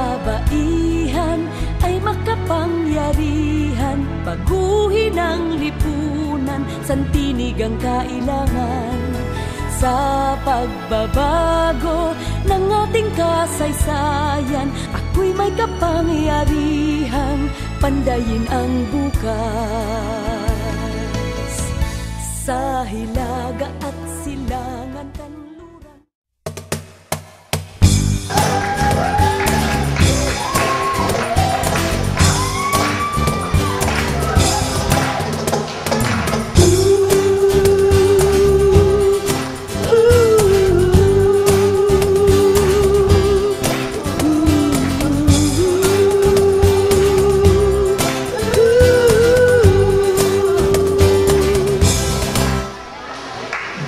Kababaihan ay makapangyarihan, baguhin ang lipunan, santinig ang kailangan. Sa pagbabago ng ating kasaysayan, ako'y may kapangyarihan, pandayin ang bukas. Sa hilaga at silangan kanluran.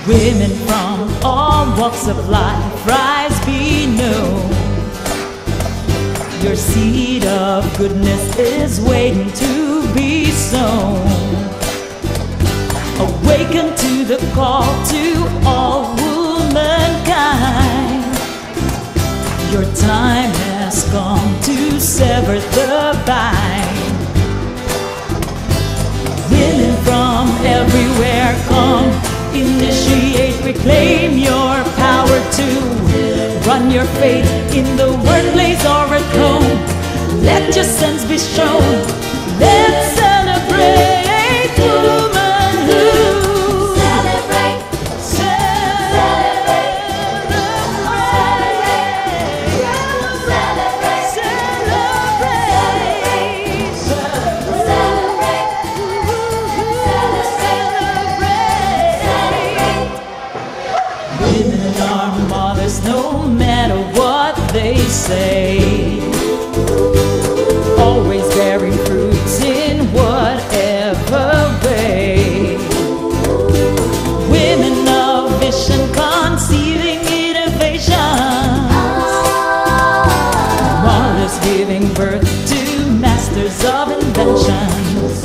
Women from all walks of life, rise, be known. Your seed of goodness is waiting to be sown. Awaken to the call to all womankind. Your time has come to sever the bind. Women from everywhere come. Initiate, reclaim your power to run your fate in the workplace or at home. Let your sense be shown. Let's celebrate womanhood. Celebrate, celebrate, celebrate, Women are mothers no matter what they say, always bearing fruits in whatever way. Women of vision conceiving innovations, mothers giving birth to masters of inventions.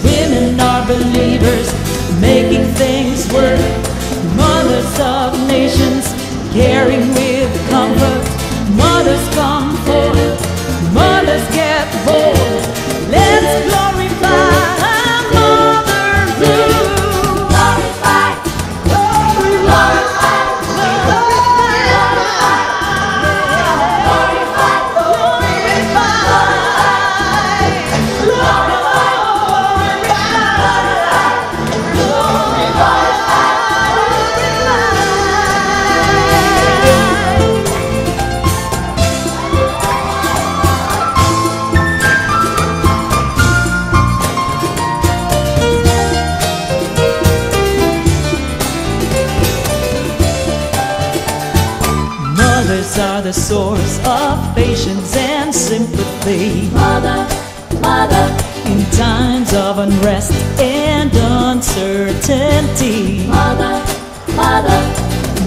Women are believers making things work, mothers of nations caring with comfort. Mothers come forth, mothers get bold. Let's glorify motherhood. glorify, glorify, Mothers are the source of patience and sympathy. mother, mother, In times of unrest and uncertainty, mother, mother,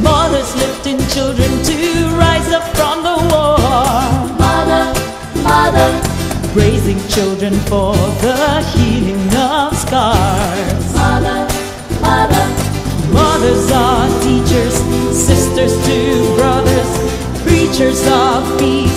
mothers lifting children to rise up from the war, mother, mother, raising children for the healing of scars. mother, mother, Mothers are teachers, sisters to brothers, preachers of peace.